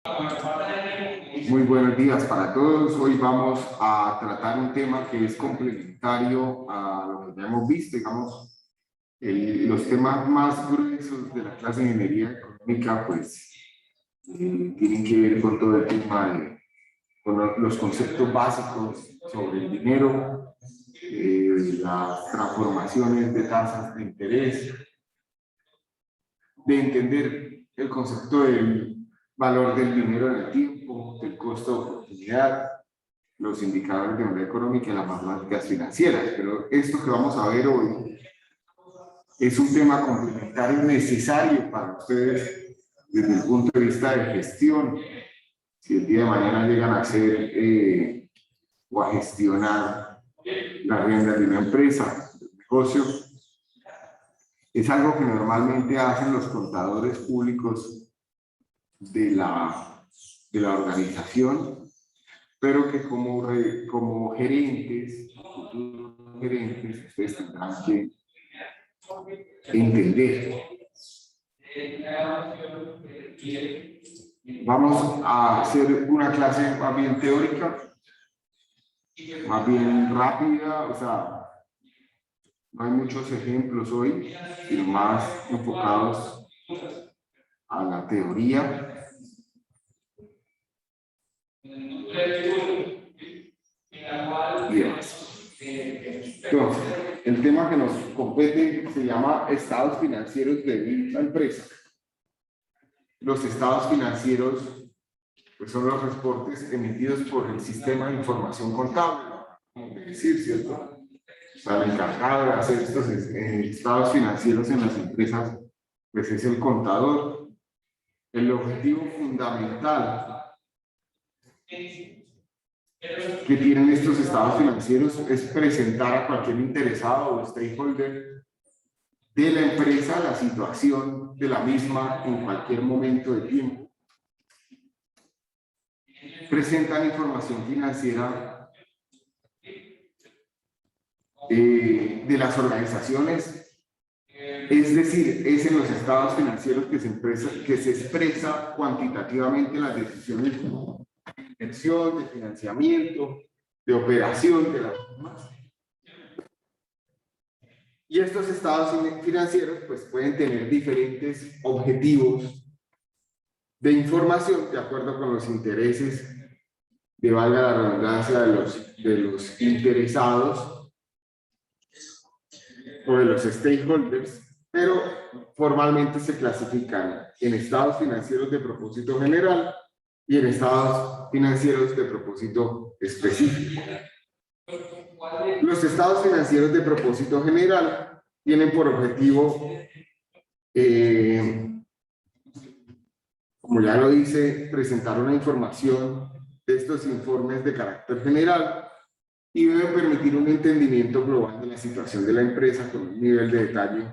Muy buenos días para todos. Hoy vamos a tratar un tema que es complementario a lo que ya hemos visto, digamos, los temas más gruesos de la clase de ingeniería económica, pues tienen que ver con todo el tema con los conceptos básicos sobre el dinero, las transformaciones de tasas de interés, de entender el concepto del valor del dinero en el tiempo, del costo de oportunidad, los indicadores de moneda económica y las matemáticas financieras. Pero esto que vamos a ver hoy es un tema complementario necesario para ustedes desde el punto de vista de gestión. Si el día de mañana llegan a hacer o a gestionar las riendas de una empresa, de un negocio, es algo que normalmente hacen los contadores públicos de la organización, pero que como gerentes, futuros gerentes, ustedes tendrán que entender. Vamos a hacer una clase más bien teórica, más bien rápida, o sea, no hay muchos ejemplos hoy, sino más enfocados a la teoría. Y demás. Entonces, el tema que nos compete se llama estados financieros de la empresa. Los estados financieros pues, son los reportes emitidos por el sistema de información contable, como decir, ¿cierto? O sea, el encargado de hacer estos estados financieros en las empresas pues es el contador. El objetivo fundamental que tienen estos estados financieros es presentar a cualquier interesado o stakeholder de la empresa la situación de la misma en cualquier momento de tiempo. Presentan información financiera de las organizaciones, es decir, es en los estados financieros que se expresa cuantitativamente las decisiones de inversión, de financiamiento, de operación de las mismas. Y estos estados financieros pues, pueden tener diferentes objetivos de información de acuerdo con los intereses, de valga la redundancia, de los interesados o de los stakeholders, pero formalmente se clasifican en estados financieros de propósito general y en estados financieros de propósito específico. Los estados financieros de propósito general tienen por objetivo, como ya lo dice, presentar una información de estos informes de carácter general y deben permitir un entendimiento global de la situación de la empresa con un nivel de detalle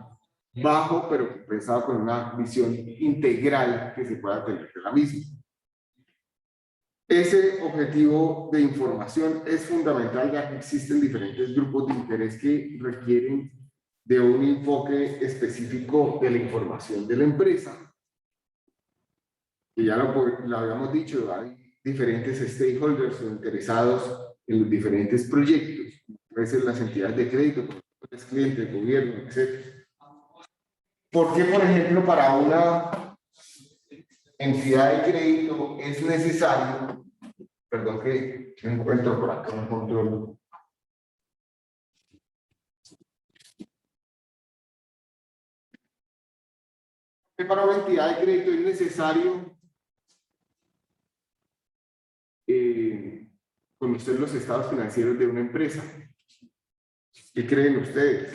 bajo, pero compensado con una visión integral que se pueda tener de la misma. Ese objetivo de información es fundamental ya que existen diferentes grupos de interés que requieren de un enfoque específico de la información de la empresa. Y ya lo habíamos dicho, hay diferentes stakeholders o interesados en los diferentes proyectos, pueden ser las entidades de crédito, los clientes, el gobierno, etc. ¿Por qué, por ejemplo, para una entidad de crédito es necesario, perdón que me encuentro por acá un control, que para una entidad de crédito es necesario conocer los estados financieros de una empresa? ¿Qué creen ustedes?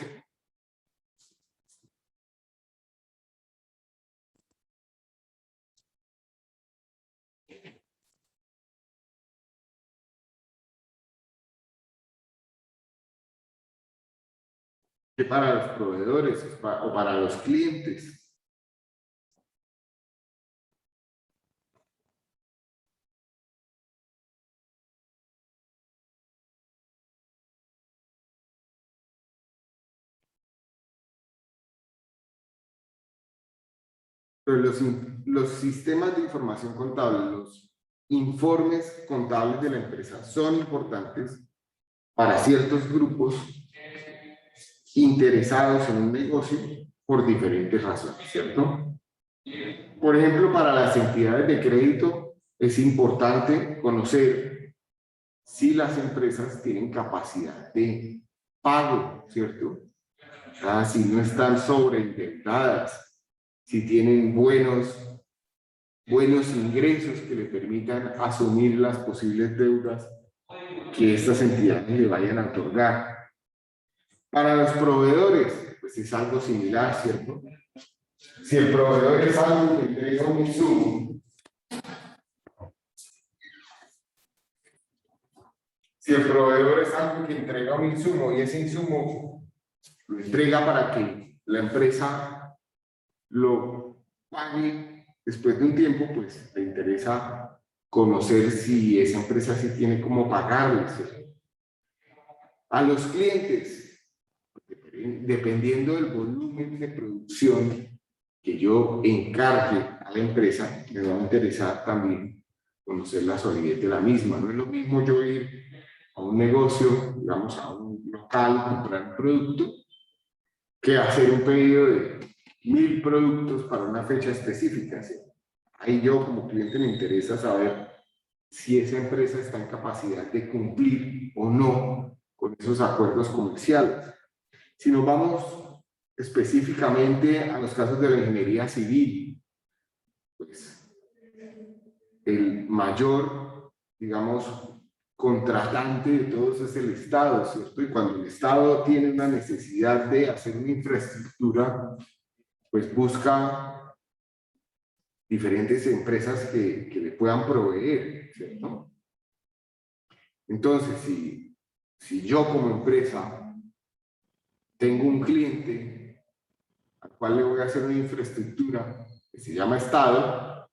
¿Qué para los proveedores o para los clientes? Pero los sistemas de información contable, los informes contables de la empresa son importantes para ciertos grupos interesados en un negocio por diferentes razones, ¿cierto? Por ejemplo, para las entidades de crédito es importante conocer si las empresas tienen capacidad de pago, ¿cierto? Si no están sobreendeudadas, si tienen buenos ingresos que le permitan asumir las posibles deudas que estas entidades le vayan a otorgar. Para los proveedores, pues es algo similar, ¿cierto? Si el proveedor es algo que entrega un insumo, y ese insumo lo entrega para que la empresa lo pague después de un tiempo, pues le interesa conocer si esa empresa sí tiene cómo pagarles. A los clientes, dependiendo del volumen de producción que yo encargue a la empresa, me va a interesar también conocer la solidez de la misma. No es lo mismo yo ir a un negocio, digamos a un local, comprar un producto, que hacer un pedido de 1000 productos para una fecha específica, ¿sí? Ahí yo como cliente me interesa saber si esa empresa está en capacidad de cumplir o no con esos acuerdos comerciales. Si nos vamos específicamente a los casos de la ingeniería civil, pues el mayor, digamos, contratante de todos es el Estado, ¿cierto? Y cuando el Estado tiene una necesidad de hacer una infraestructura, pues busca diferentes empresas que le puedan proveer, ¿cierto? Entonces, si yo como empresa tengo un cliente al cual le voy a hacer una infraestructura que se llama Estado,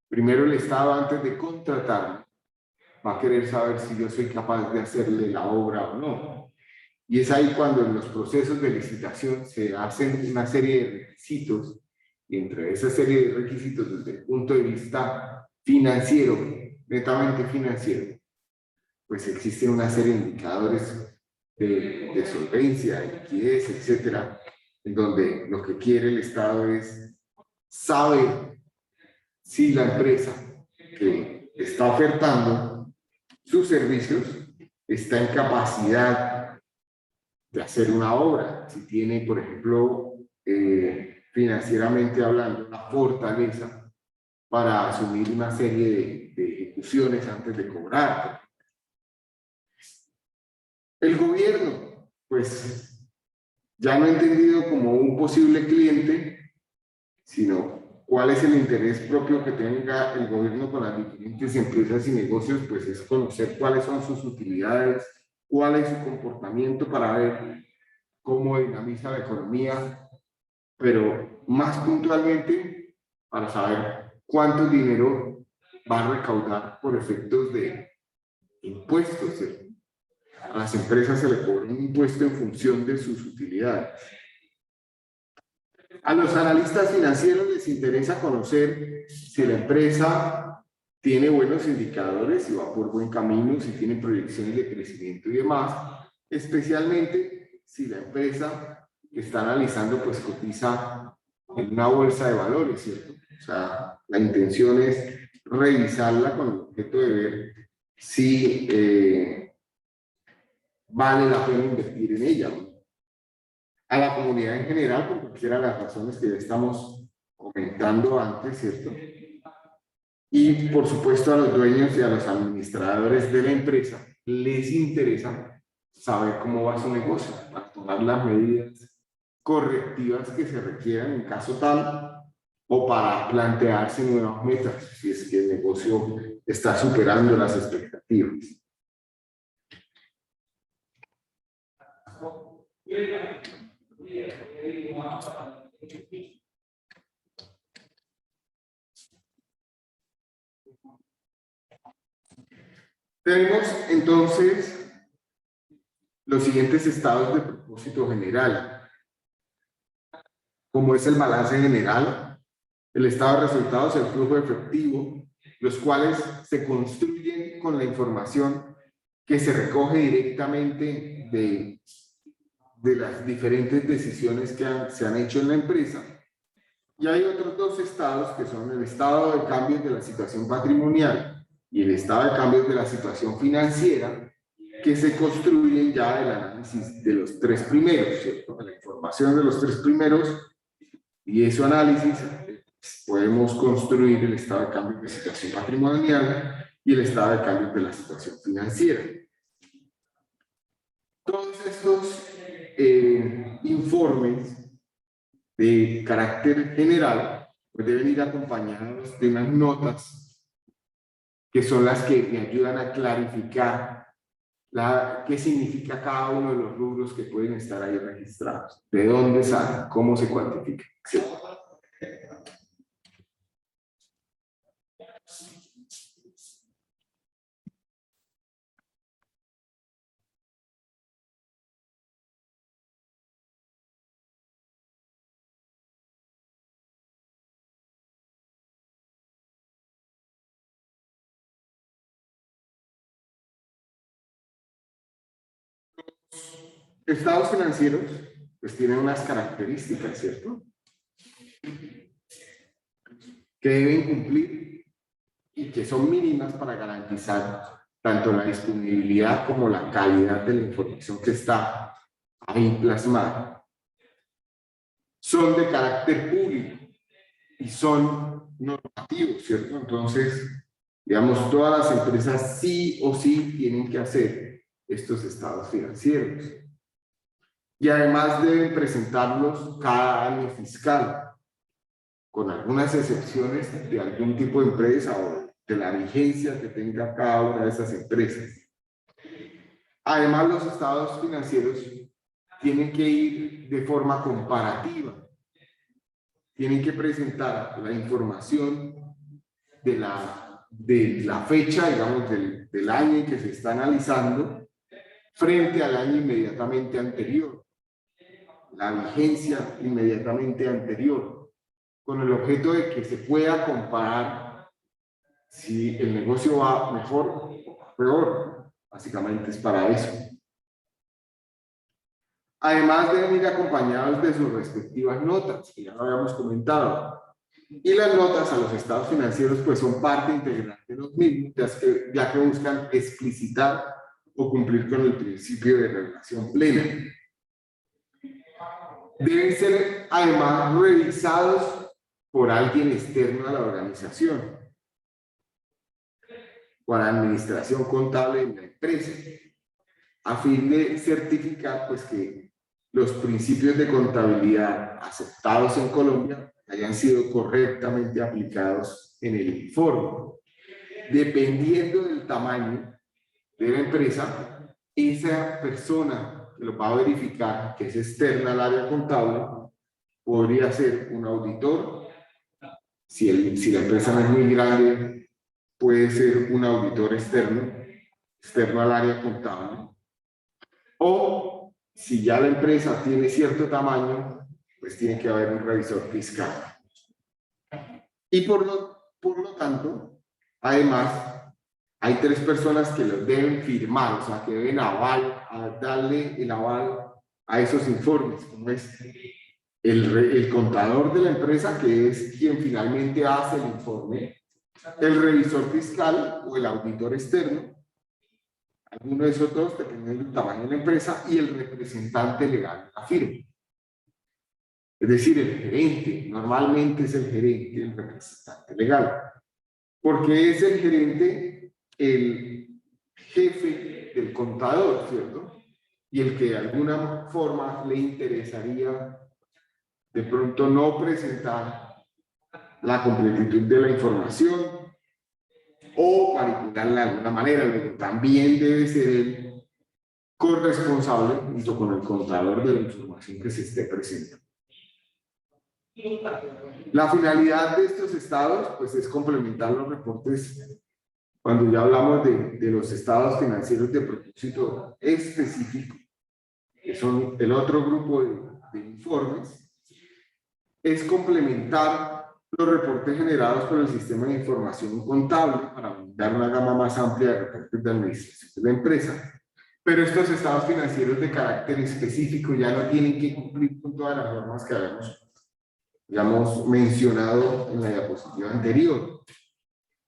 primero el Estado, antes de contratarme, va a querer saber si yo soy capaz de hacerle la obra o no. Y es ahí cuando en los procesos de licitación se hacen una serie de requisitos, y entre esa serie de requisitos, desde el punto de vista financiero, netamente financiero, pues existen una serie de indicadores de solvencia, de liquidez, etcétera, en donde lo que quiere el Estado es saber si la empresa que está ofertando sus servicios está en capacidad de hacer una obra, si tiene, por ejemplo, financieramente hablando, una fortaleza para asumir una serie de ejecuciones antes de cobrar. El gobierno, pues, ya no entendido como un posible cliente, sino cuál es el interés propio que tenga el gobierno con las diferentes empresas y negocios, pues es conocer cuáles son sus utilidades, cuál es su comportamiento para ver cómo dinamiza la economía, pero más puntualmente para saber cuánto dinero va a recaudar por efectos de impuestos. A las empresas se le cobra un impuesto en función de sus utilidades. A los analistas financieros les interesa conocer si la empresa tiene buenos indicadores, si va por buen camino, si tiene proyecciones de crecimiento y demás, especialmente si la empresa que está analizando pues cotiza en una bolsa de valores, ¿cierto? O sea, la intención es revisarla con el objeto de ver si vale la pena invertir en ella. A la comunidad en general, por cualquiera de las razones que ya estamos comentando antes, ¿cierto? Y por supuesto a los dueños y a los administradores de la empresa les interesa saber cómo va su negocio para tomar las medidas correctivas que se requieran en caso tal, o para plantearse nuevas metas si es que el negocio está superando las expectativas. Tenemos entonces los siguientes estados de propósito general, como es el balance general, el estado de resultados, el flujo efectivo, los cuales se construyen con la información que se recoge directamente de las diferentes decisiones que se han hecho en la empresa. Y hay otros dos estados que son el estado de cambios de la situación patrimonial y el estado de cambios de la situación financiera, que se construyen ya del análisis de los tres primeros, ¿cierto? La información de los tres primeros y ese análisis podemos construir el estado de cambios de situación patrimonial y el estado de cambios de la situación financiera. Todos estos informes de carácter general pues deben ir acompañados de unas notas que son las que me ayudan a clarificar qué significa cada uno de los rubros que pueden estar ahí registrados, de dónde salen, cómo se cuantifica, etc. Estados financieros pues tienen unas características, ¿cierto?, que deben cumplir y que son mínimas para garantizar tanto la disponibilidad como la calidad de la información que está ahí plasmada. Son de carácter público y son normativos, ¿cierto? Entonces, digamos, todas las empresas sí o sí tienen que hacer estos estados financieros. Y además deben presentarlos cada año fiscal, con algunas excepciones de algún tipo de empresa o de la vigencia que tenga cada una de esas empresas. Además, los estados financieros tienen que ir de forma comparativa. Tienen que presentar la información de la fecha, digamos, del año en que se está analizando frente al año inmediatamente anterior, la vigencia inmediatamente anterior, con el objeto de que se pueda comparar si el negocio va mejor o peor. Básicamente es para eso. Además deben ir acompañados de sus respectivas notas, que ya lo habíamos comentado. Y las notas a los estados financieros pues son parte integral de los mismos, ya que buscan explicitar o cumplir con el principio de revelación plena. Deben ser además revisados por alguien externo a la organización, por la administración contable de la empresa, a fin de certificar pues que los principios de contabilidad aceptados en Colombia hayan sido correctamente aplicados en el informe. Dependiendo del tamaño de la empresa, esa persona que lo va a verificar, que es externa al área contable, podría ser un auditor. Si la empresa no es muy grande, puede ser un auditor externo al área contable. O si ya la empresa tiene cierto tamaño, pues tiene que haber un revisor fiscal. Y por lo tanto, además, hay tres personas que los deben firmar, o sea, que deben darle el aval a esos informes, como es el contador de la empresa, que es quien finalmente hace el informe, el revisor fiscal o el auditor externo, alguno de esos dos, dependiendo del tamaño de la empresa, y el representante legal de la firma. Es decir, el gerente, normalmente es el gerente, el representante legal, porque es el gerente el jefe del contador, ¿cierto? Y el que de alguna forma le interesaría de pronto no presentar la completitud de la información o manipularla de alguna manera, pero también debe ser el corresponsable junto con el contador de la información que se esté presentando. La finalidad de estos estados pues es complementar los reportes cuando ya hablamos de los estados financieros de propósito específico, que son el otro grupo de informes, es complementar los reportes generados por el sistema de información contable para dar una gama más amplia de reportes de administración de la empresa. Pero estos estados financieros de carácter específico ya no tienen que cumplir con todas las normas que habíamos mencionado en la diapositiva anterior.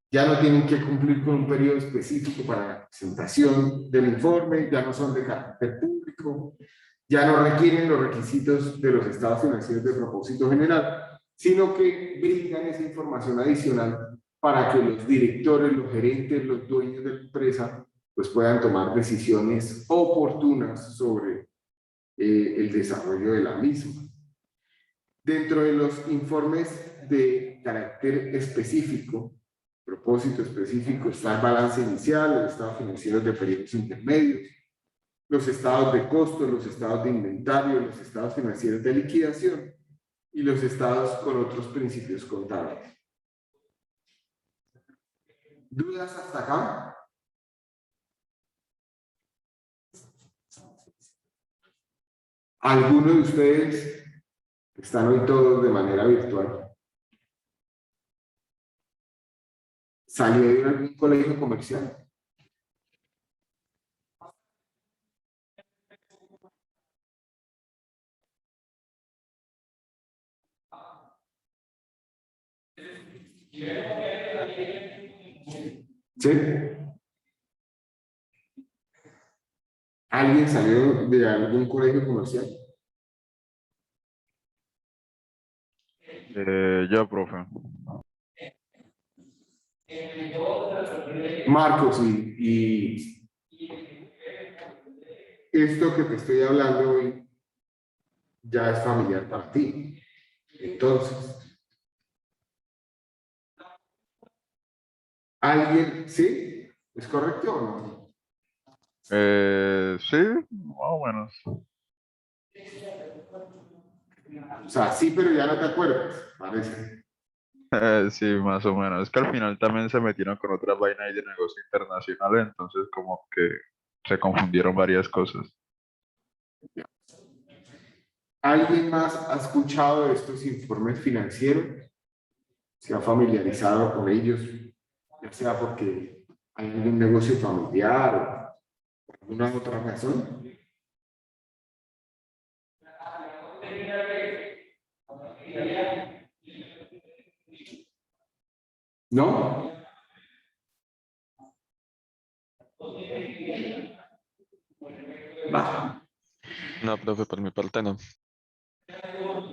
Ya no tienen que cumplir con un periodo específico para la presentación del informe, ya no son de carácter público, ya no requieren los requisitos de los estados financieros de propósito general, sino que brindan esa información adicional para que los directores, los gerentes, los dueños de la empresa, pues puedan tomar decisiones oportunas sobre el desarrollo de la misma. Dentro de los informes de carácter específico, propósito específico, está el balance inicial, el estado financiero de periodos intermedios, los estados de costos, los estados de inventario, los estados financieros de liquidación y los estados con otros principios contables. ¿Dudas hasta acá? ¿Alguno de ustedes están hoy todos de manera virtual? ¿Salió de algún colegio comercial? ¿Sí? ¿Alguien salió de algún colegio comercial? Yo, profe. Marcos, y esto que te estoy hablando hoy ya es familiar para ti. Entonces, ¿alguien, sí? ¿Es correcto o no? Sí, más o menos. O sea, sí, pero ya no te acuerdas, parece. Sí, más o menos. Es que al final también se metieron con otras vainas ahí de negocio internacional, entonces como que se confundieron varias cosas. ¿Alguien más ha escuchado estos informes financieros? ¿Se ha familiarizado con ellos? Ya sea porque hay algún negocio familiar o alguna otra razón. ¿No? Va. No, profe, por mi parte no.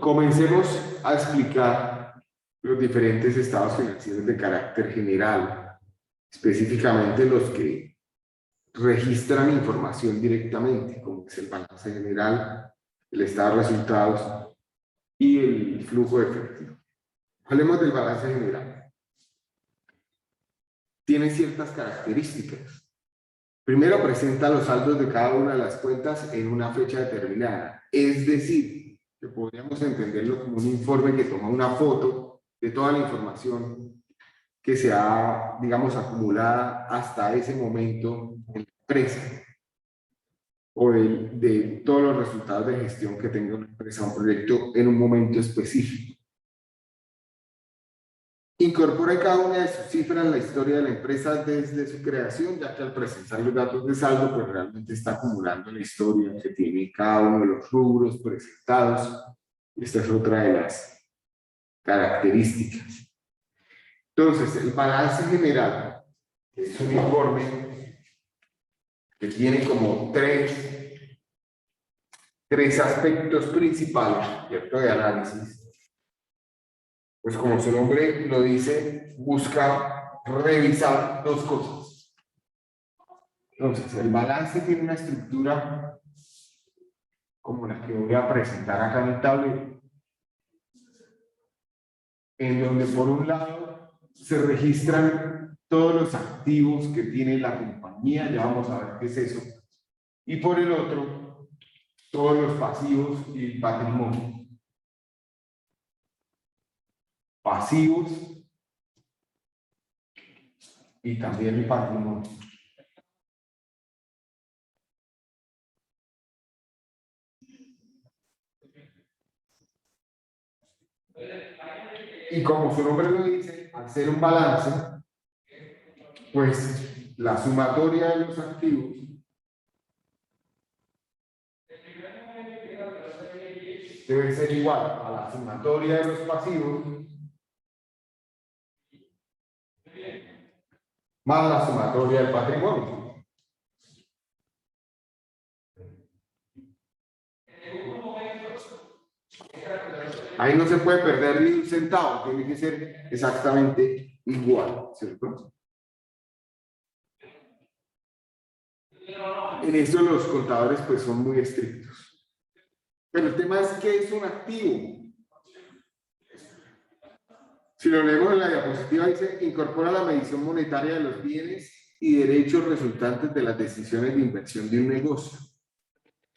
Comencemos a explicar los diferentes estados financieros de carácter general, específicamente los que registran información directamente, como es el balance general, el estado de resultados y el flujo de efectivo. Hablemos del balance general. Tiene ciertas características. Primero, presenta los saldos de cada una de las cuentas en una fecha determinada. Es decir, que podríamos entenderlo como un informe que toma una foto de toda la información que se ha, digamos, acumulada hasta ese momento en la empresa o de todos los resultados de gestión que tenga una empresa, un proyecto en un momento específico. Incorpora cada una de sus cifras en la historia de la empresa desde su creación, ya que al presentar los datos de saldo, pues realmente está acumulando la historia que tiene cada uno de los rubros presentados. Esta es otra de las características. Entonces, el balance general es un informe que tiene como tres aspectos principales, ¿cierto?, de análisis. Pues como su nombre lo dice, busca revisar dos cosas. Entonces, el balance tiene una estructura como la que voy a presentar acá en el tablero, en donde por un lado se registran todos los activos que tiene la compañía, ya vamos a ver qué es eso, y por el otro, todos los pasivos y el patrimonio. Pasivos y también el patrimonio. Y como su nombre lo dice, al ser un balance, pues la sumatoria de los activos debe ser igual a la sumatoria de los pasivos más la sumatoria del patrimonio. Ahí no se puede perder ni un centavo, tiene que ser exactamente igual, ¿cierto? En esto los contadores pues son muy estrictos. Pero el tema es ¿qué es un activo? Si lo leemos en la diapositiva dice incorpora la medición monetaria de los bienes y derechos resultantes de las decisiones de inversión de un negocio.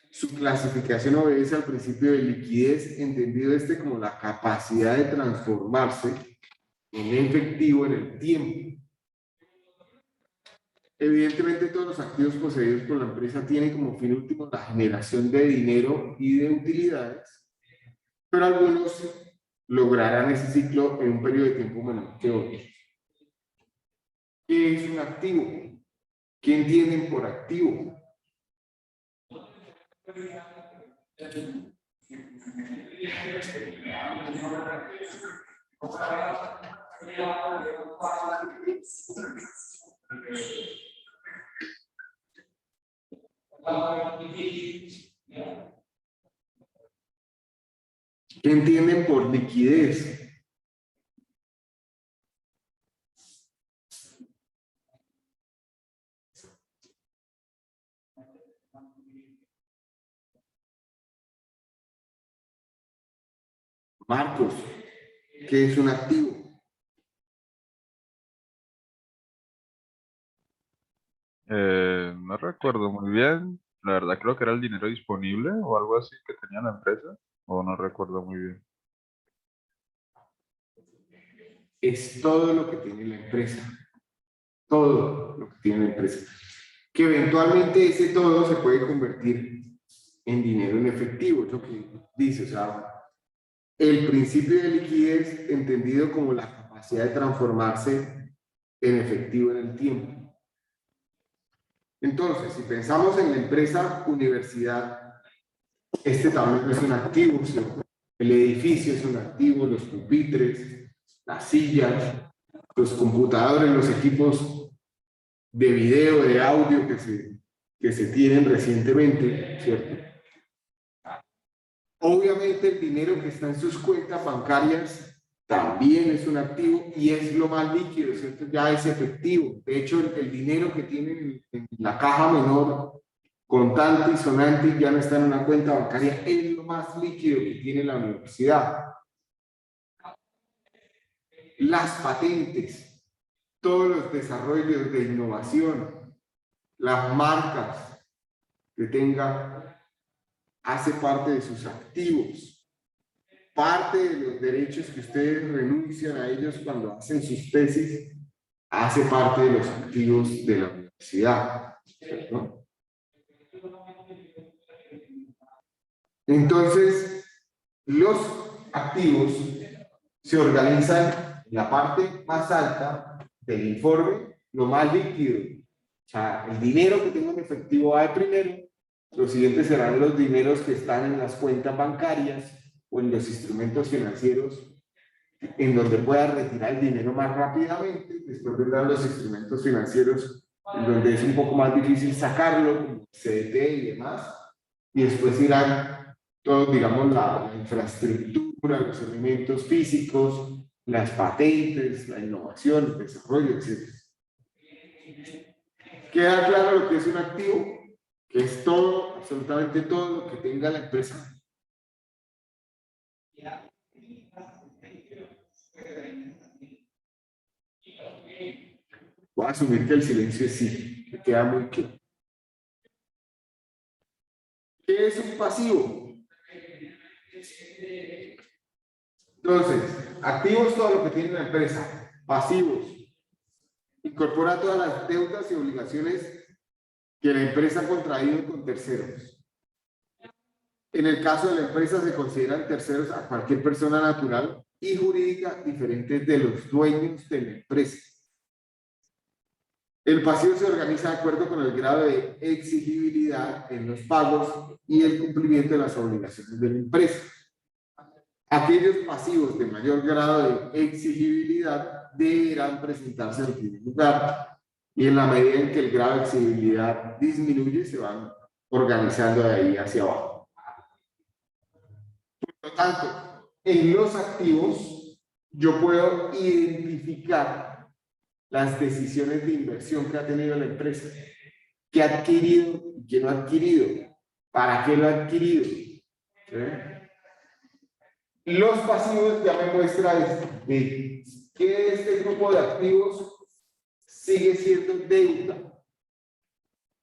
Su clasificación obedece al principio de liquidez, entendido este como la capacidad de transformarse en efectivo en el tiempo. Evidentemente todos los activos poseídos por la empresa tienen como fin último la generación de dinero y de utilidades, pero algunos lograrán ese ciclo en un periodo de tiempo menor que otros. ¿Qué es un activo? ¿Qué entienden por activo? ¿Qué entienden por liquidez? Marcos, ¿qué es un activo? No recuerdo muy bien. La verdad creo que era el dinero disponible o algo así que tenía la empresa. O no recuerdo muy bien. Es todo lo que tiene la empresa. Todo lo que tiene la empresa. Que eventualmente ese todo se puede convertir en dinero en efectivo, es lo que dice, o sea, el principio de liquidez entendido como la capacidad de transformarse en efectivo en el tiempo. Entonces, si pensamos en la empresa universidad, este también es un activo, ¿cierto? El edificio es un activo, los pupitres, las sillas, los computadores, los equipos de video, de audio que se tienen recientemente, ¿cierto? Obviamente el dinero que está en sus cuentas bancarias también es un activo y es lo más líquido, ¿cierto? Ya es efectivo. De hecho, el dinero que tienen en la caja menor, contante y sonante, ya no está en una cuenta bancaria, es lo más líquido que tiene la universidad. Las patentes, todos los desarrollos de innovación, las marcas que tenga, hace parte de sus activos. Parte de los derechos que ustedes renuncian a ellos cuando hacen sus tesis, hace parte de los activos de la universidad, ¿cierto? Entonces, los activos se organizan en la parte más alta del informe, lo más líquido. O sea, el dinero que tengo en efectivo va de primero, los siguientes serán los dineros que están en las cuentas bancarias o en los instrumentos financieros en donde pueda retirar el dinero más rápidamente, después vendrán los instrumentos financieros en donde es un poco más difícil sacarlo, como CDT y demás, y después irán todos, digamos, la infraestructura, los elementos físicos, las patentes, la innovación, el desarrollo, etc. ¿Queda claro lo que es un activo? Que es todo, absolutamente todo lo que tenga la empresa. Voy a asumir que el silencio es sí, que queda muy claro. ¿Qué es un pasivo? Entonces, activos todo lo que tiene la empresa, pasivos, incorpora todas las deudas y obligaciones que la empresa ha contraído con terceros. En el caso de la empresa se consideran terceros a cualquier persona natural y jurídica diferentes de los dueños de la empresa. El pasivo se organiza de acuerdo con el grado de exigibilidad en los pagos y el cumplimiento de las obligaciones de la empresa. Aquellos pasivos de mayor grado de exigibilidad deberán presentarse en primer lugar y en la medida en que el grado de exigibilidad disminuye se van organizando de ahí hacia abajo. Por lo tanto, en los activos yo puedo identificar las decisiones de inversión que ha tenido la empresa, qué ha adquirido y qué no ha adquirido, para qué lo ha adquirido. ¿Sí? Los pasivos ya me muestran de que este grupo de activos sigue siendo deuda,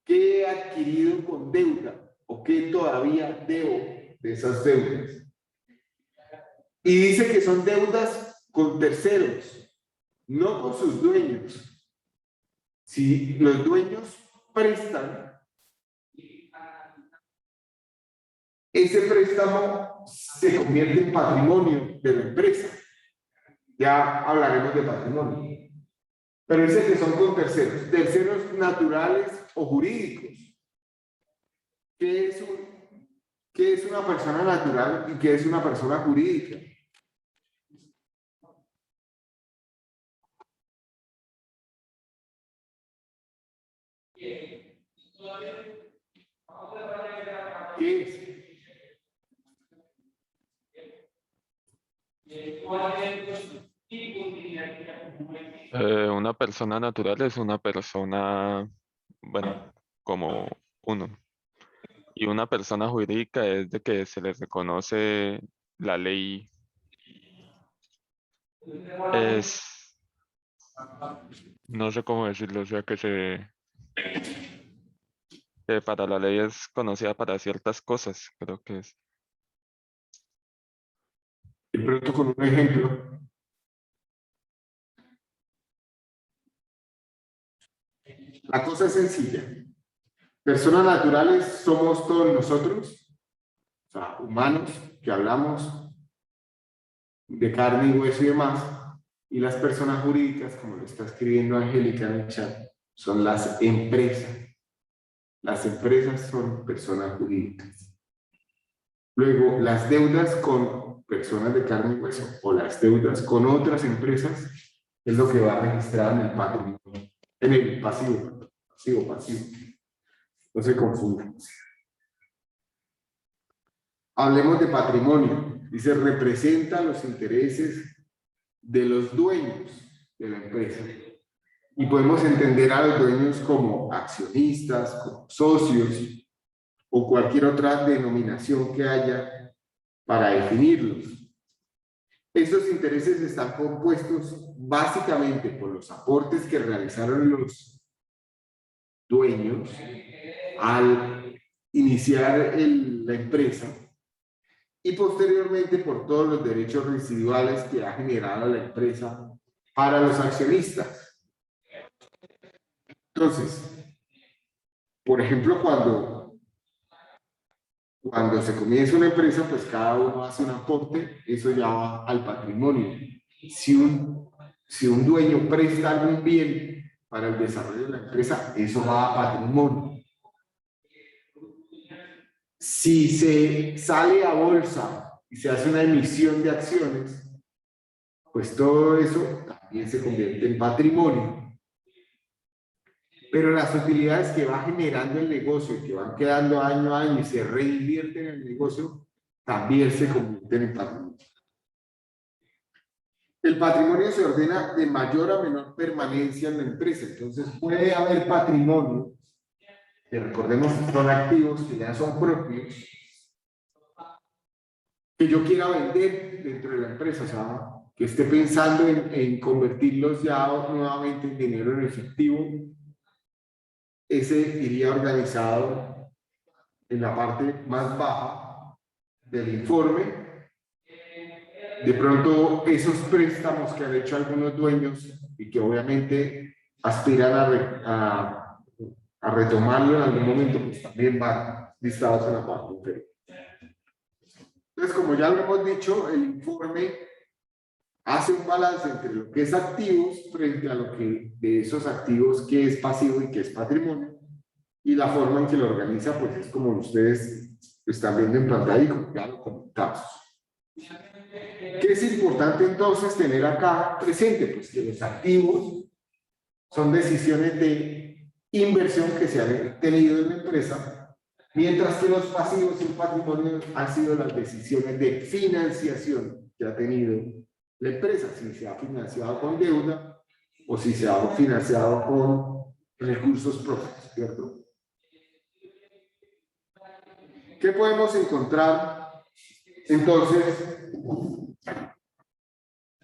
qué he adquirido con deuda o qué todavía debo de esas deudas. Y dice que son deudas con terceros, no con sus dueños. Si los dueños prestan, ese préstamo se convierte en patrimonio de la empresa. Ya hablaremos de patrimonio. Pero dice que son con terceros, terceros naturales o jurídicos. ¿Qué es una persona natural y qué es una persona jurídica? ¿Qué es? Una persona natural es una persona, bueno, como uno. Y una persona jurídica es de que se les reconoce la ley. Es, no sé cómo decirlo, o sea que para la ley es conocida para ciertas cosas, creo que es. De pronto con un ejemplo. La cosa es sencilla. Personas naturales somos todos nosotros, o sea, humanos que hablamos de carne y hueso y demás, y las personas jurídicas, como lo está escribiendo Angélica en el chat, son las empresas. Las empresas son personas jurídicas. Luego, las deudas con personas de carne y hueso o las deudas con otras empresas es lo que va registrado en el patrimonio, en el pasivo. Pasivo. No se confundan. Hablemos de patrimonio. Dice, representa los intereses de los dueños de la empresa. Y podemos entender a los dueños como accionistas, como socios o cualquier otra denominación que haya para definirlos. Estos intereses están compuestos básicamente por los aportes que realizaron los dueños al iniciar la empresa y posteriormente por todos los derechos residuales que ha generado la empresa para los accionistas. Entonces, por ejemplo, cuando se comienza una empresa, pues cada uno hace un aporte, eso ya va al patrimonio. Si un dueño presta algún bien para el desarrollo de la empresa, eso va a patrimonio. Si se sale a bolsa y se hace una emisión de acciones, pues todo eso también se convierte en patrimonio. Pero las utilidades que va generando el negocio y que van quedando año a año y se reinvierten en el negocio, también se convierten en patrimonio. El patrimonio se ordena de mayor a menor permanencia en la empresa. Entonces puede haber patrimonio, que recordemos que son activos que ya son propios, que yo quiera vender dentro de la empresa, o sea, que esté pensando en convertirlos ya nuevamente en dinero en efectivo. Ese iría organizado en la parte más baja del informe. De pronto, esos préstamos que han hecho algunos dueños y que obviamente aspiran a retomarlo en algún momento, pues también van listados en la parte inferior. Entonces, como ya lo hemos dicho, el informe hace un balance entre lo que es activos frente a lo que de esos activos que es pasivo y que es patrimonio, y la forma en que lo organiza pues es como ustedes están viendo en pantalla y como ya lo comentamos. ¿Qué es importante entonces tener acá presente? Pues que los activos son decisiones de inversión que se han tenido en la empresa, mientras que los pasivos y el patrimonio han sido las decisiones de financiación que ha tenido la empresa, si se ha financiado con deuda o si se ha financiado con recursos propios, ¿cierto? ¿Qué podemos encontrar entonces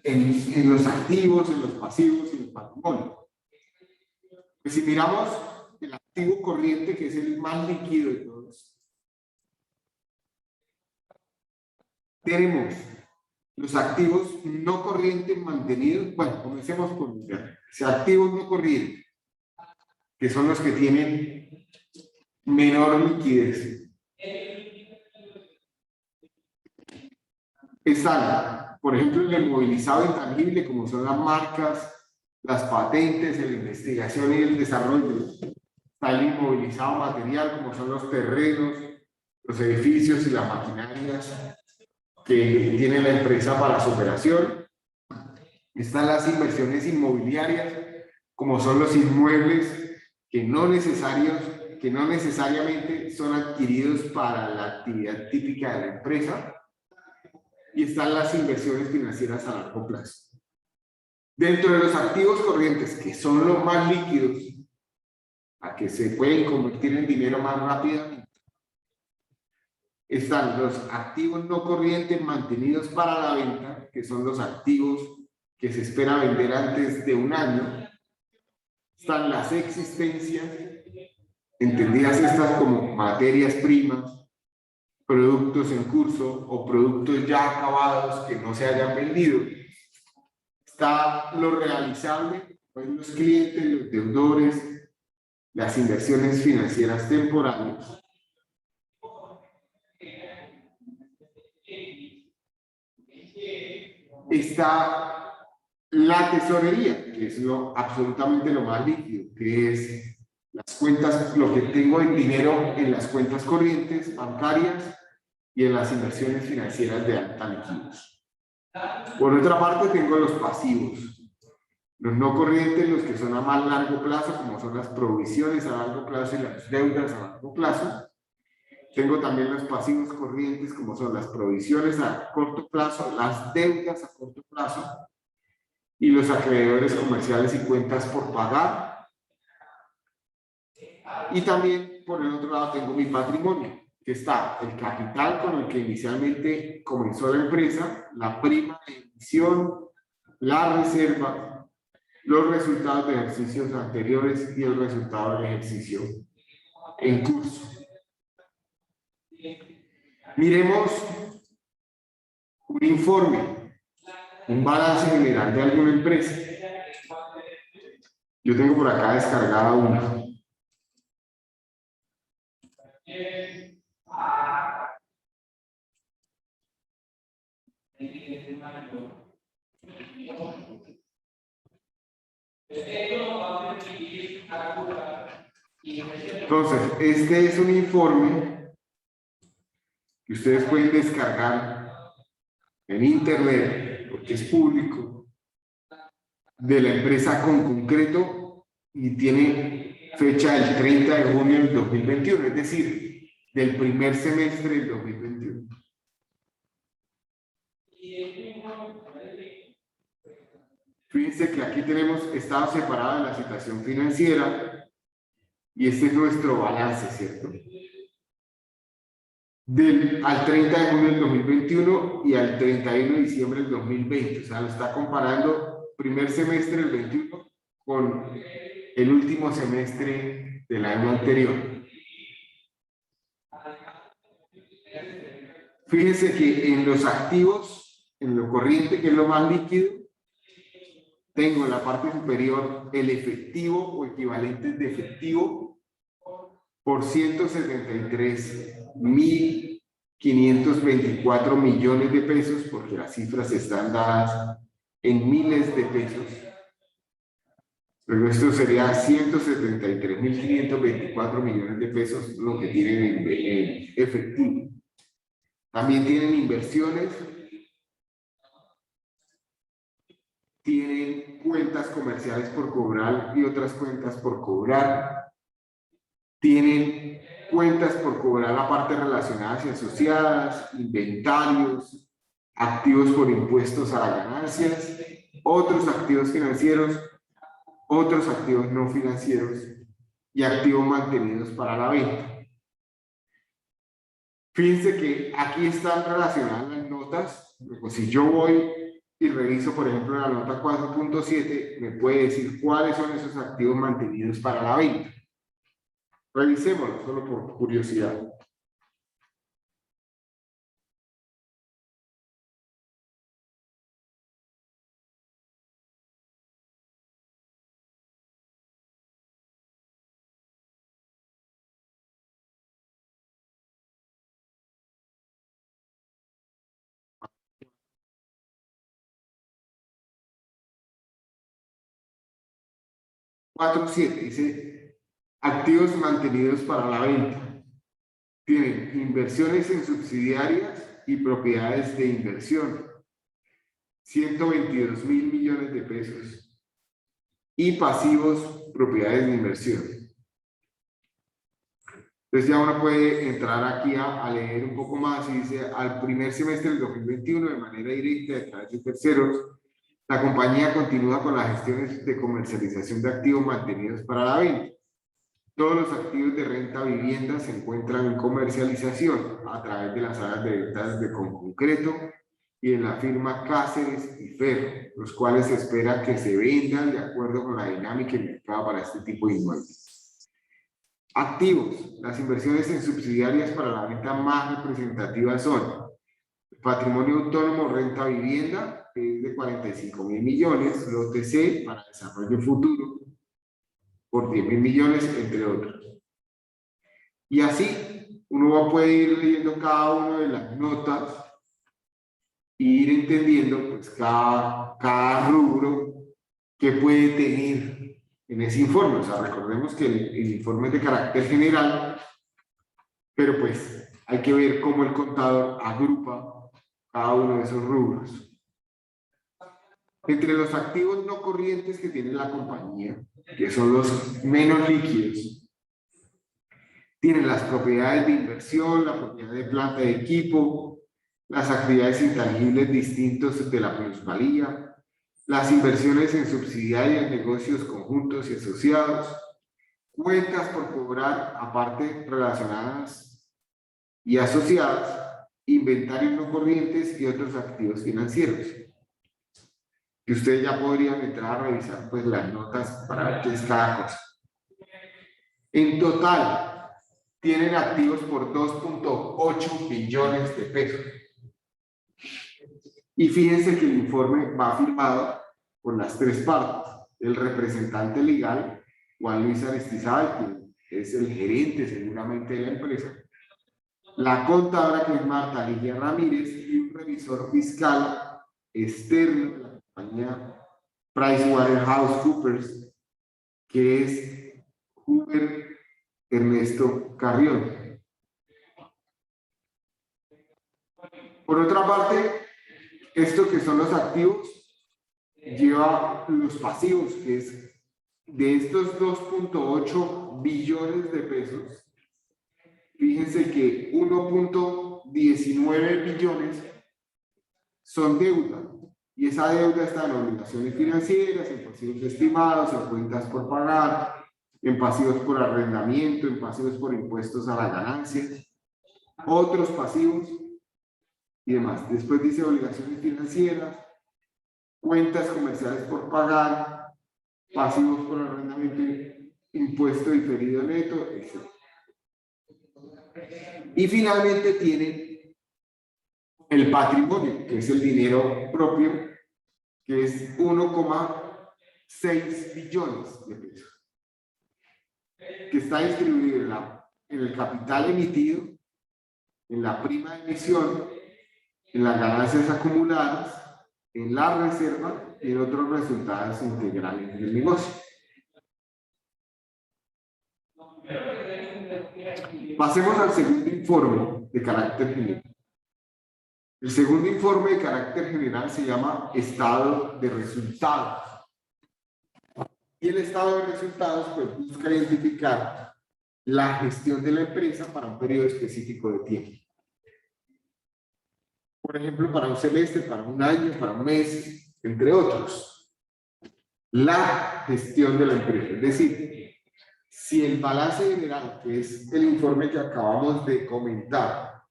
en los activos, en los pasivos y en el patrimonio? Pues si miramos el activo corriente, que es el más líquido de todos, tenemos los activos no corrientes mantenidos. Bueno, comencemos con los activos no corrientes, que son los que tienen menor liquidez. Están, por ejemplo, el inmovilizado intangible, como son las marcas, las patentes, la investigación y el desarrollo. Está el inmovilizado material, como son los terrenos, los edificios y las maquinarias que tiene la empresa para su operación. Están las inversiones inmobiliarias, como son los inmuebles que no necesariamente son adquiridos para la actividad típica de la empresa. Y están las inversiones financieras a largo plazo. Dentro de los activos corrientes, que son los más líquidos, a que se pueden convertir en dinero más rápidamente, están los activos no corrientes mantenidos para la venta, que son los activos que se espera vender antes de un año. Están las existencias, entendidas estas como materias primas, productos en curso o productos ya acabados que no se hayan vendido. Está lo realizable, pues los clientes, los deudores, las inversiones financieras temporales. Está la tesorería, que es absolutamente lo más líquido, que es las cuentas, lo que tengo en dinero en las cuentas corrientes, bancarias y en las inversiones financieras de alta liquidez. Por otra parte, tengo los pasivos, los no corrientes, los que son a más largo plazo, como son las provisiones a largo plazo y las deudas a largo plazo. Tengo también los pasivos corrientes, como son las provisiones a corto plazo, las deudas a corto plazo y los acreedores comerciales y cuentas por pagar. Y también, por el otro lado, tengo mi patrimonio, que está el capital con el que inicialmente comenzó la empresa, la prima de emisión, la reserva, los resultados de ejercicios anteriores y el resultado del ejercicio en curso. Miremos un informe, un balance general de alguna empresa. Yo tengo por acá descargada una. Entonces, este es un informe que ustedes pueden descargar en internet, porque es público, de la empresa con concreto y tiene fecha del 30 de junio del 2021, es decir, del primer semestre del 2021. Fíjense que aquí tenemos estado separado de la situación financiera y este es nuestro balance, ¿cierto? Al 30 de junio del 2021 y al 31 de diciembre del 2020, o sea, lo está comparando primer semestre del 21 con el último semestre del año anterior. Fíjense que en los activos, en lo corriente, que es lo más líquido, tengo en la parte superior el efectivo o equivalentes de efectivo por 173.524 millones de pesos, porque las cifras están dadas en miles de pesos. Luego esto sería 173.524 millones de pesos lo que tienen en efectivo. También tienen inversiones, tienen cuentas comerciales por cobrar y otras cuentas por cobrar. Tienen cuentas por cobrar aparte relacionadas y asociadas, inventarios, activos por impuestos a las ganancias, otros activos financieros, otros activos no financieros y activos mantenidos para la venta. Fíjense que aquí están relacionadas las notas. Pues si yo voy y reviso, por ejemplo, la nota 4.7, me puede decir cuáles son esos activos mantenidos para la venta. Revisémoslo, solo por curiosidad. Cuatro siete dice activos mantenidos para la venta. Tienen inversiones en subsidiarias y propiedades de inversión. 122.000 millones de pesos. Y pasivos, propiedades de inversión. Entonces ya uno puede entrar aquí a leer un poco más y dice, al primer semestre del 2021, de manera directa, a través de terceros, la compañía continúa con las gestiones de comercialización de activos mantenidos para la venta. Todos los activos de renta vivienda se encuentran en comercialización a través de las áreas de ventas de Concreto y en la firma Cáceres y Ferro, los cuales se espera que se vendan de acuerdo con la dinámica del mercado para este tipo de inmuebles. Activos. Las inversiones en subsidiarias para la venta más representativas son patrimonio autónomo, renta vivienda, que es de 45.000 millones, lote C para desarrollo futuro, por 10.000 millones, entre otros. Y así, uno puede ir leyendo cada una de las notas e ir entendiendo pues, cada rubro que puede tener en ese informe. O sea, recordemos que el informe es de carácter general, pero pues hay que ver cómo el contador agrupa cada uno de esos rubros. Entre los activos no corrientes que tiene la compañía, que son los menos líquidos, tienen las propiedades de inversión, la propiedad de planta de equipo, las actividades intangibles distintos de la plusvalía, las inversiones en subsidiarias, negocios conjuntos y asociados, cuentas por cobrar aparte relacionadas y asociadas, inventarios no corrientes y otros activos financieros. Que ustedes ya podrían entrar a revisar pues las notas para ver qué es cada cosa. En total, tienen activos por 2.8 billones de pesos. Y fíjense que el informe va firmado por las tres partes. El representante legal, Juan Luis Aristizábal, que es el gerente seguramente de la empresa. La contadora, que es Marta Ligia Ramírez, y un revisor fiscal externo de la compañía PricewaterhouseCoopers, que es Hubert Ernesto Carrión. Por otra parte, esto que son los activos lleva los pasivos, que es de estos 2.8 billones de pesos. Fíjense que 1.19 billones son deuda. Y esa deuda está en obligaciones financieras, en pasivos estimados, en cuentas por pagar, en pasivos por arrendamiento, en pasivos por impuestos a las ganancias, otros pasivos y demás. Después dice obligaciones financieras, cuentas comerciales por pagar, pasivos por arrendamiento, impuesto diferido neto, etc. Y finalmente tienen el patrimonio, que es el dinero propio, que es 1.6 billones de pesos, que está distribuido en el capital emitido, en la prima de emisión, en las ganancias acumuladas, en la reserva en otros resultados integrales del negocio. Pasemos al segundo informe de carácter general. El segundo informe de carácter general se llama estado de resultados. Y el estado de resultados pues, busca identificar la gestión de la empresa para un periodo específico de tiempo. Por ejemplo, para un semestre, para un año, para un mes, entre otros. La gestión de la empresa. Es decir, si el balance general, que es el informe que acabamos de comentar,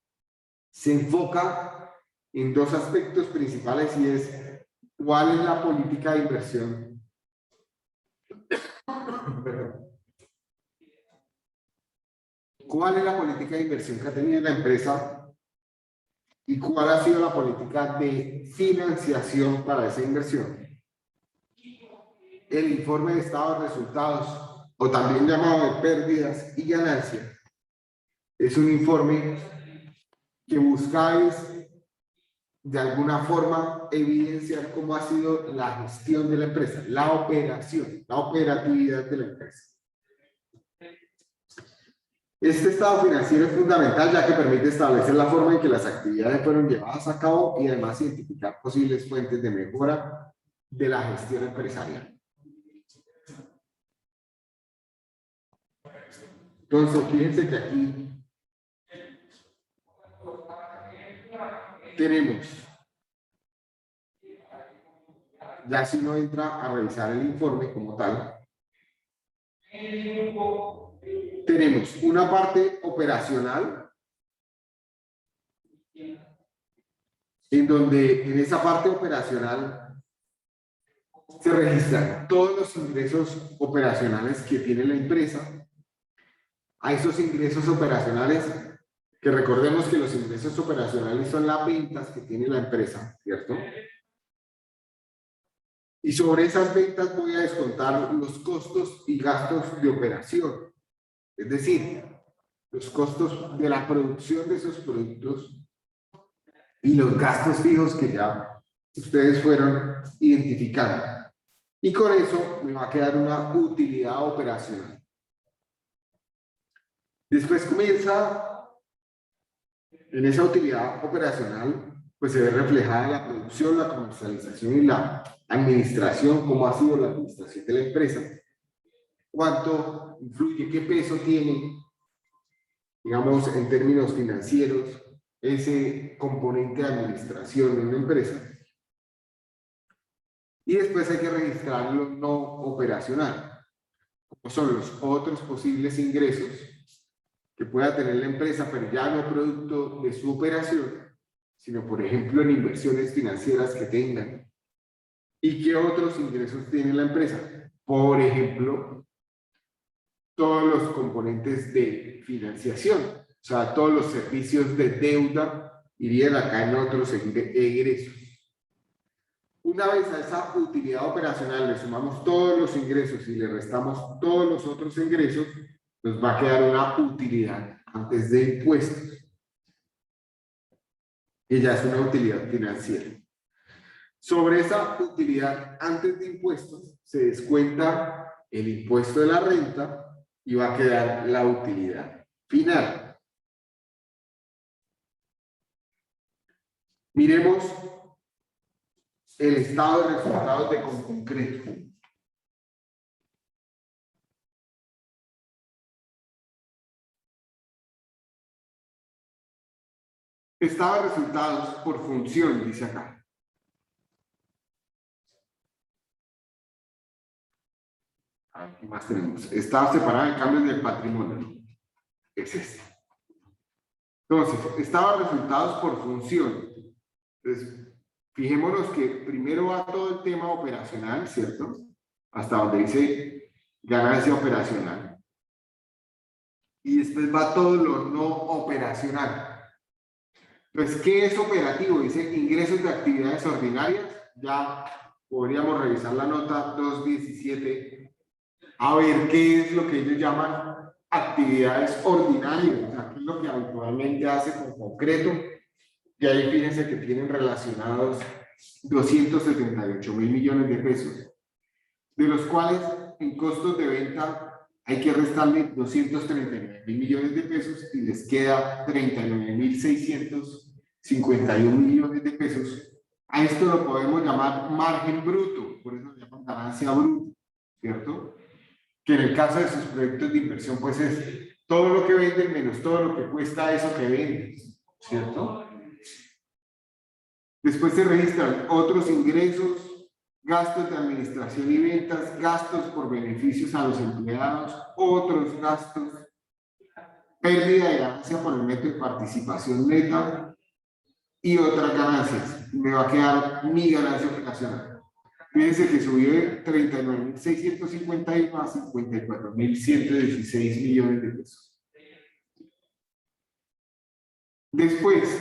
se enfoca en dos aspectos principales y es cuál es la política de inversión. ¿Cuál es la política de inversión que ha tenido la empresa y cuál ha sido la política de financiación para esa inversión? El informe de estado de resultados, o también llamado de pérdidas y ganancias, es un informe que busca de alguna forma evidenciar cómo ha sido la gestión de la empresa, la operación, la operatividad de la empresa. Este estado financiero es fundamental ya que permite establecer la forma en que las actividades fueron llevadas a cabo y además identificar posibles fuentes de mejora de la gestión empresarial. Entonces, fíjense que aquí tenemos, ya si uno entra a revisar el informe como tal, tenemos una parte operacional, en donde en esa parte operacional se registran todos los ingresos operacionales que tiene la empresa. A esos ingresos operacionales, que recordemos que los ingresos operacionales son las ventas que tiene la empresa, ¿cierto? Y sobre esas ventas voy a descontar los costos y gastos de operación. Es decir, los costos de la producción de esos productos y los gastos fijos que ya ustedes fueron identificando. Y con eso me va a quedar una utilidad operacional. Después comienza, en esa utilidad operacional, pues se ve reflejada la producción, la comercialización y la administración, cómo ha sido la administración de la empresa, cuánto influye, qué peso tiene, digamos, en términos financieros, ese componente de administración de una empresa. Y después hay que registrar lo no operacional, como son los otros posibles ingresos que pueda tener la empresa, pero ya no producto de su operación, sino por ejemplo en inversiones financieras que tengan. ¿Y qué otros ingresos tiene la empresa? Por ejemplo, todos los componentes de financiación, o sea, todos los servicios de deuda irían acá en otros egresos. Una vez a esa utilidad operacional le sumamos todos los ingresos y le restamos todos los otros ingresos, nos va a quedar una utilidad antes de impuestos, que ya es una utilidad financiera. Sobre esa utilidad antes de impuestos se descuenta el impuesto de la renta y va a quedar la utilidad final. Miremos el estado de resultados de concreto. Estado de resultados por función, dice acá. Aquí más tenemos. Estado separado de cambios del patrimonio. Es este. Entonces, estado de resultados por función. Entonces, fijémonos que primero va todo el tema operacional, ¿cierto? Hasta donde dice ganancia operacional. Y después va todo lo no operacional. Entonces, ¿qué es operativo? Dice ingresos de actividades ordinarias. Ya podríamos revisar la nota 217 a ver qué es lo que ellos llaman actividades ordinarias. O sea, qué es lo que habitualmente hace con concreto. Y ahí fíjense que tienen relacionados 278.000 millones de pesos, de los cuales en costos de venta hay que restarle 239.000 millones de pesos y les queda 39.651 millones de pesos. A esto lo podemos llamar margen bruto, por eso lo llaman ganancia bruta, ¿cierto? Que en el caso de sus proyectos de inversión, pues es todo lo que venden menos todo lo que cuesta eso que venden, ¿cierto? Después se registran otros ingresos, gastos de administración y ventas, gastos por beneficios a los empleados, otros gastos, pérdida de ganancia por el método de participación neta y otras ganancias. Me va a quedar mi ganancia operacional. Fíjense que subió de 39.651 a 54.116 millones de pesos. Después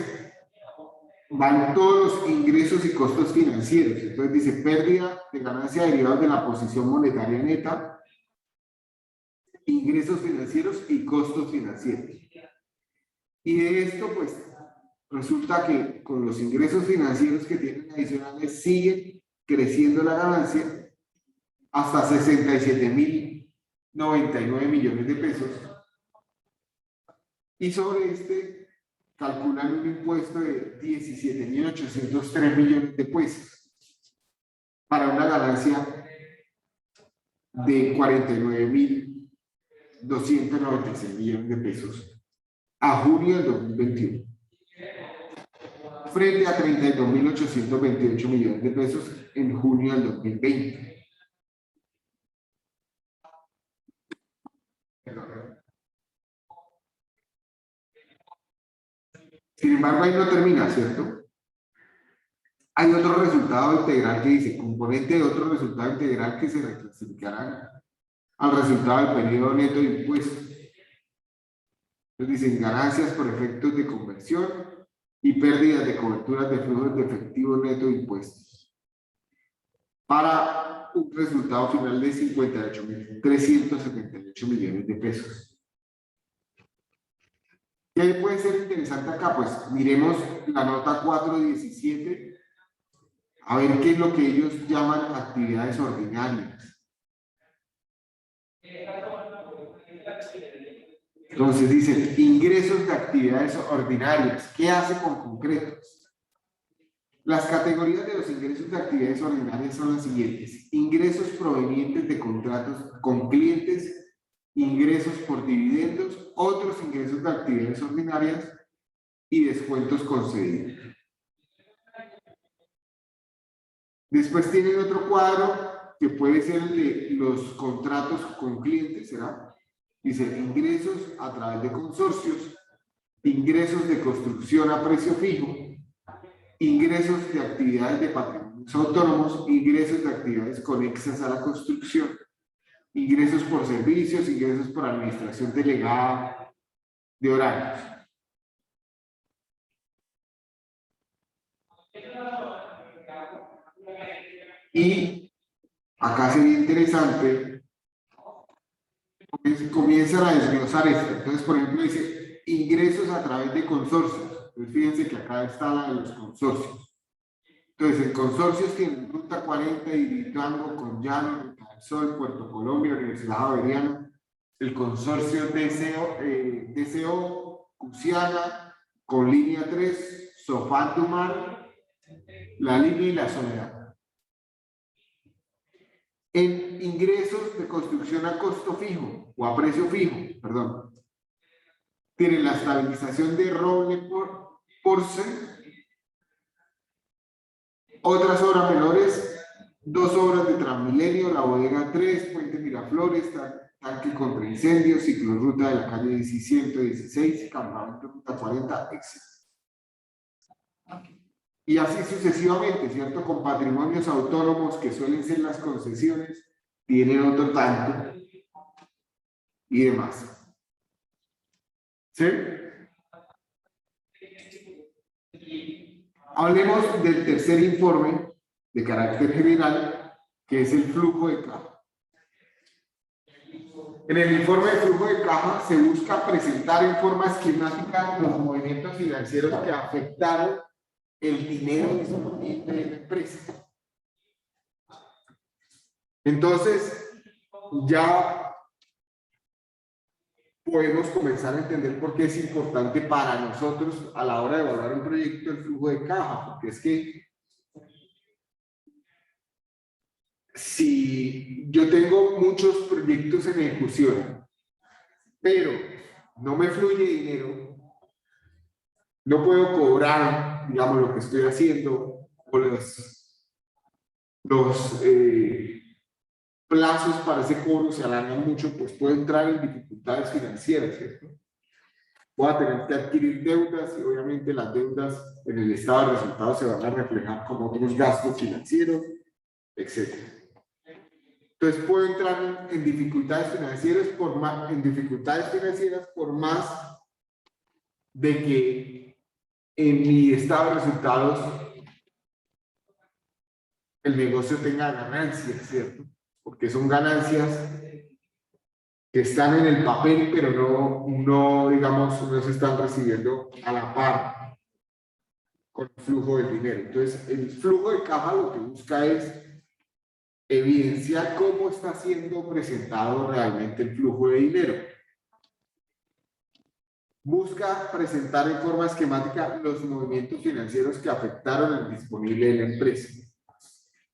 van todos los ingresos y costos financieros. Entonces dice pérdida de ganancia derivados de la posición monetaria neta, ingresos financieros y costos financieros. Y de esto, pues, resulta que con los ingresos financieros que tienen adicionales siguen creciendo la ganancia hasta 67.099 millones de pesos. Y sobre este calculan un impuesto de 17.803 millones de pesos para una ganancia de 49.296 millones de pesos a junio del 2021, frente a 32.828 millones de pesos en junio del 2020. Sin embargo, ahí no termina, ¿cierto? Hay otro resultado integral que dice, componente de otro resultado integral que se reclasificarán al resultado del periodo neto de impuestos. Entonces dicen ganancias por efectos de conversión y pérdidas de coberturas de flujos de efectivo neto de impuestos, para un resultado final de 58.378 millones de pesos. ¿Qué puede ser interesante acá? Pues miremos la nota 417, a ver qué es lo que ellos llaman actividades ordinarias. Entonces dicen ingresos de actividades ordinarias. ¿Qué hace con concretos? Las categorías de los ingresos de actividades ordinarias son las siguientes: ingresos provenientes de contratos con clientes, ingresos por dividendos, otros ingresos de actividades ordinarias y descuentos concedidos. Después tienen otro cuadro que puede ser el de los contratos con clientes, ¿será? Dice ingresos a través de consorcios, ingresos de construcción a precio fijo, ingresos de actividades de patrimonios autónomos, ingresos de actividades conexas a la construcción, ingresos por servicios, ingresos por administración delegada de horarios. Y acá sería interesante, comienzan a desglosar esto. Entonces, por ejemplo, dice ingresos a través de consorcios. Entonces, fíjense que acá está la de los consorcios. Entonces, en consorcios tienen Ruta 40, Hidroituango, Conllano, Ruta del Sol, Puerto Colombia, Universidad Javeriana, el consorcio DCO, Cusiana, con línea 3, Sofán-Dumar, la línea y la Soledad. En ingresos de construcción a costo fijo, o a precio fijo, perdón, tienen la estabilización de Roble Porce, otras obras menores, 2 obras de Transmilenio, la Bodega 3, Puente Miraflores, tanque contra incendios, ciclorruta de la calle 116, campamento Ruta 40, etc. Y así sucesivamente, ¿cierto? Con patrimonios autónomos que suelen ser las concesiones, tienen otro tanto y demás. ¿Sí? Hablemos del tercer informe de carácter general, que es el flujo de caja. En el informe de flujo de caja se busca presentar en forma esquemática los movimientos financieros que afectaron el dinero disponible de la empresa. Entonces, ya podemos comenzar a entender por qué es importante para nosotros a la hora de evaluar un proyecto el flujo de caja, porque es que si yo tengo muchos proyectos en ejecución, pero no me fluye dinero, no puedo cobrar, digamos, lo que estoy haciendo, o los plazos para ese cobro se alargan mucho, pues puedo entrar en dificultades financieras, ¿cierto? Voy a tener que adquirir deudas y obviamente las deudas en el estado de resultados se van a reflejar como otros gastos financieros, etc. Entonces puedo entrar en dificultades financieras por más de que en mi estado de resultados el negocio tenga ganancias, ¿cierto? Porque son ganancias que están en el papel, pero no digamos, no se están recibiendo a la par con el flujo del dinero. Entonces, el flujo de caja lo que busca es evidenciar cómo está siendo presentado realmente el flujo de dinero. Busca presentar en forma esquemática los movimientos financieros que afectaron al disponible de la empresa.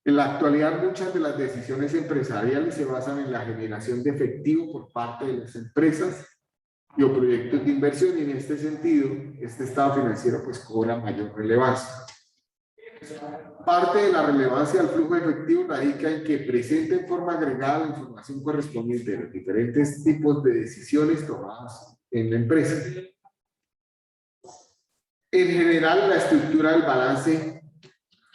En la actualidad, muchas de las decisiones empresariales se basan en la generación de efectivo por parte de las empresas y o proyectos de inversión, y en este sentido, este estado financiero pues cobra mayor relevancia. Parte de la relevancia del flujo efectivo radica en que presenta en forma agregada la información correspondiente de los diferentes tipos de decisiones tomadas en la empresa. En general, la estructura del balance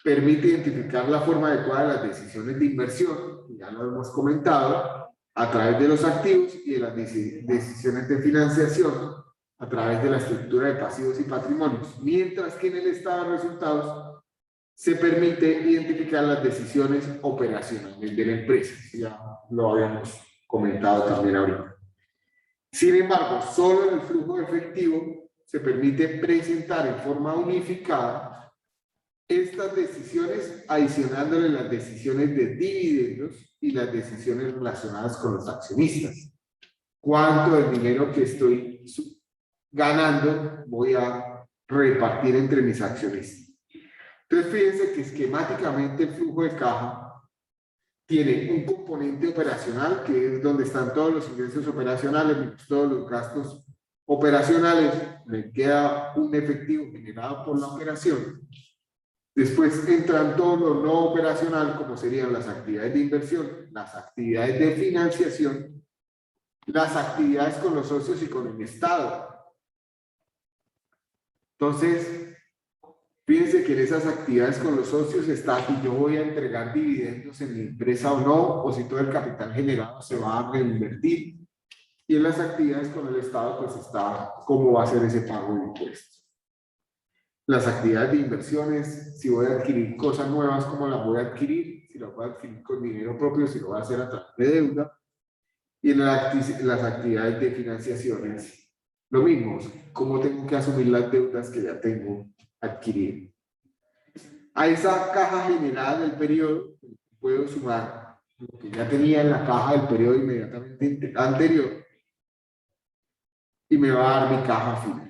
permite identificar la forma adecuada de las decisiones de inversión, ya lo hemos comentado, a través de los activos, y de las decisiones de financiación a través de la estructura de pasivos y patrimonios, mientras que en el estado de resultados se permite identificar las decisiones operacionales de la empresa. Ya lo habíamos comentado también ahorita. Sin embargo, solo en el flujo efectivo se permite presentar en forma unificada estas decisiones, adicionándole las decisiones de dividendos y las decisiones relacionadas con los accionistas. ¿Cuánto del dinero que estoy ganando voy a repartir entre mis accionistas? Entonces, fíjense que esquemáticamente el flujo de caja tiene un componente operacional, que es donde están todos los ingresos operacionales, todos los gastos operacionales, me queda un efectivo generado por la operación. Después entran todo lo no operacional, como serían las actividades de inversión, las actividades de financiación, las actividades con los socios y con el Estado. Entonces, fíjense que en esas actividades con los socios está si yo voy a entregar dividendos en mi empresa o no, o si todo el capital generado se va a reinvertir. Y en las actividades con el Estado, pues está cómo va a ser ese pago de impuestos. Las actividades de inversiones, si voy a adquirir cosas nuevas, cómo las voy a adquirir, si las voy a adquirir con dinero propio, si lo voy a hacer a través de deuda. Y en las actividades de financiaciones, lo mismo, cómo tengo que asumir las deudas que ya tengo adquiridas. A esa caja generada del periodo, puedo sumar lo que ya tenía en la caja del periodo inmediatamente anterior y me va a dar mi caja final.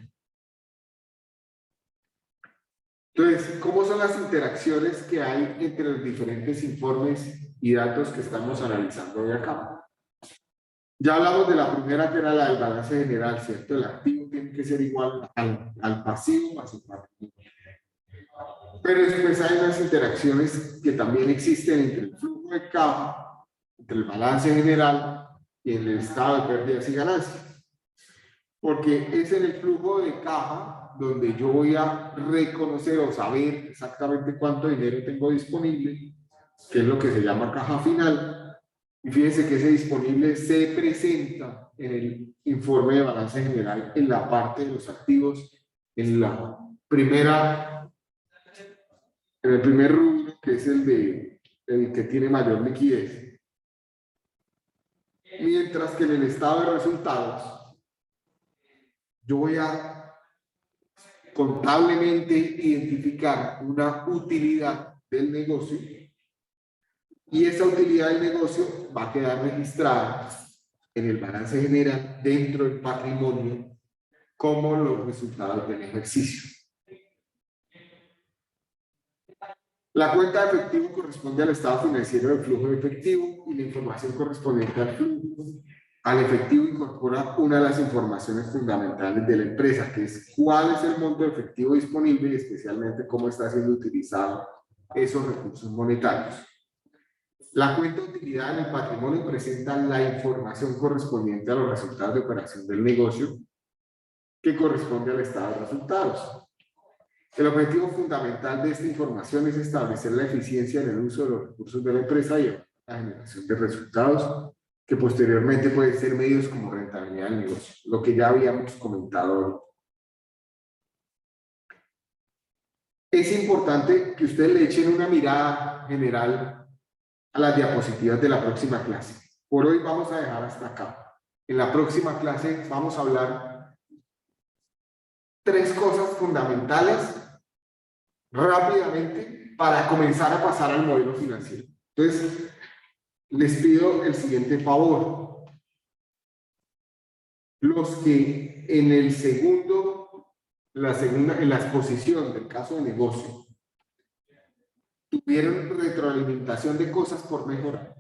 Entonces, ¿cómo son las interacciones que hay entre los diferentes informes y datos que estamos analizando hoy acá? Ya hablamos de la primera, que era la del balance general, ¿cierto? El activo tiene que ser igual al pasivo más el patrimonio. Pero después hay unas interacciones que también existen entre el flujo de caja, entre el balance general y el estado de pérdidas y ganancias. Porque es en el flujo de caja donde yo voy a reconocer o saber exactamente cuánto dinero tengo disponible, que es lo que se llama caja final. Y fíjense que ese disponible se presenta en el informe de balance general en la parte de los activos, en la primera, en el primer rubro, que es el que tiene mayor liquidez. Mientras que en el estado de resultados, yo voy a contablemente identificar una utilidad del negocio y esa utilidad del negocio va a quedar registrada en el balance general dentro del patrimonio como los resultados del ejercicio. La cuenta de efectivo corresponde al estado financiero del flujo de efectivo y la información correspondiente al flujo. Al efectivo incorpora una de las informaciones fundamentales de la empresa, que es cuál es el monto de efectivo disponible y especialmente cómo está siendo utilizado esos recursos monetarios. La cuenta de utilidad en el patrimonio presenta la información correspondiente a los resultados de operación del negocio, que corresponde al estado de resultados. El objetivo fundamental de esta información es establecer la eficiencia en el uso de los recursos de la empresa y la generación de resultados que posteriormente pueden ser medidos como rentabilidad del negocio, lo que ya habíamos comentado. Es importante que ustedes le echen una mirada general a las diapositivas de la próxima clase. Por hoy vamos a dejar hasta acá. En la próxima clase vamos a hablar 3 cosas fundamentales rápidamente para comenzar a pasar al modelo financiero. Entonces, les pido el siguiente favor. Los que en el en la exposición del caso de negocio tuvieron retroalimentación de cosas por mejorar,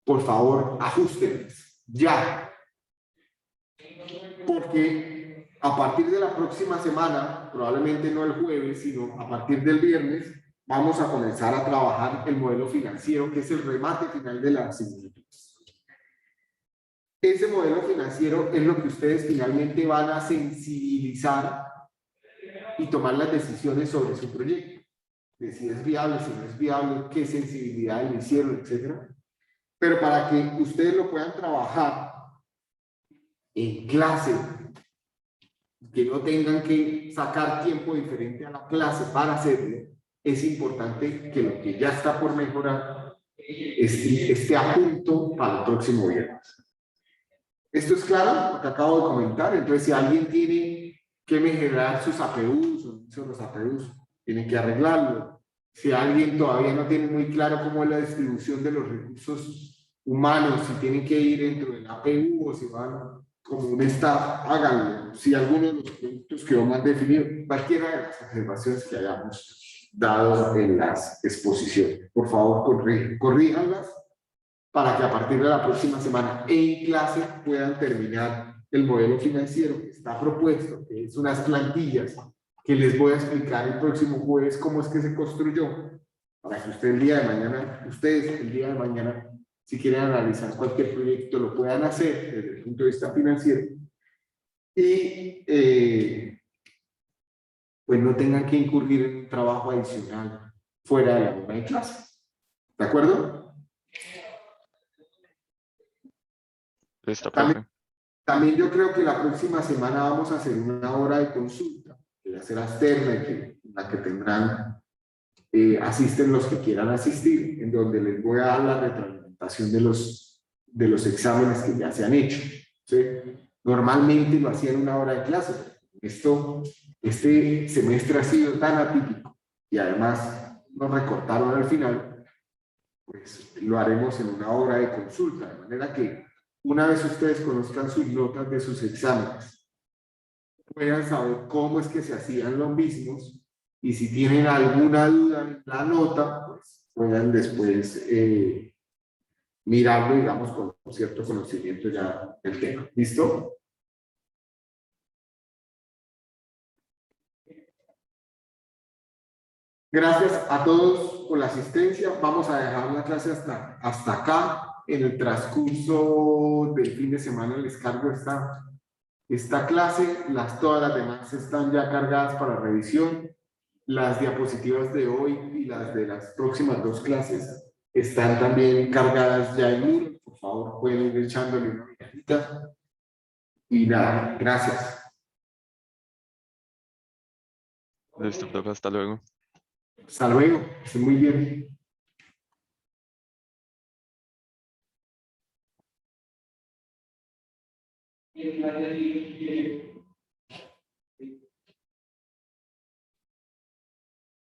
por favor, ajustenlas ya. Porque a partir de la próxima semana, probablemente no el jueves, sino a partir del viernes, vamos a comenzar a trabajar el modelo financiero, que es el remate final de la asignatura. Ese modelo financiero es lo que ustedes finalmente van a sensibilizar y tomar las decisiones sobre su proyecto, de si es viable, si no es viable, qué sensibilidad le hicieron, etc. Pero para que ustedes lo puedan trabajar en clase, que no tengan que sacar tiempo diferente a la clase para hacerlo, es importante que lo que ya está por mejorar esté a punto para el próximo viernes. ¿Esto es claro? Lo que acabo de comentar. Entonces, si alguien tiene que mejorar sus APUs o los APUs, tiene que arreglarlo. Si alguien todavía no tiene muy claro cómo es la distribución de los recursos humanos, si tienen que ir dentro del APU o si van como un staff, háganlo. Si alguno de los puntos quedó mal definido, cualquiera de las observaciones que hayamos dado en las exposiciones, por favor, corríjanlas para que a partir de la próxima semana en clase puedan terminar el modelo financiero que está propuesto, que es unas plantillas que les voy a explicar el próximo jueves cómo es que se construyó, para que ustedes el día de mañana, si quieren analizar cualquier proyecto, lo puedan hacer desde el punto de vista financiero y pues no tengan que incurrir en un trabajo adicional fuera de la hora de clase. ¿De acuerdo? Listo, profe. También yo creo que la próxima semana vamos a hacer una hora de consulta, que va a ser externa y en la que tendrán, asisten los que quieran asistir, en donde les voy a dar la retroalimentación de los exámenes que ya se han hecho. ¿Sí? Normalmente lo hacían una hora de clase. Este semestre ha sido tan atípico y además nos recortaron al final, pues lo haremos en una hora de consulta, de manera que una vez ustedes conozcan sus notas de sus exámenes, puedan saber cómo es que se hacían los mismos y si tienen alguna duda en la nota, pues puedan después mirarlo, digamos, con cierto conocimiento ya del tema. ¿Listo? Gracias a todos por la asistencia. Vamos a dejar la clase hasta acá. En el transcurso del fin de semana les cargo esta clase. Todas las demás están ya cargadas para revisión. Las diapositivas de hoy y las de las próximas 2 clases están también cargadas ya en Moodle. Por favor, pueden ir echándole una miradita. Y nada, gracias. Listo, profe, hasta luego. Hasta luego, que estén muy bien.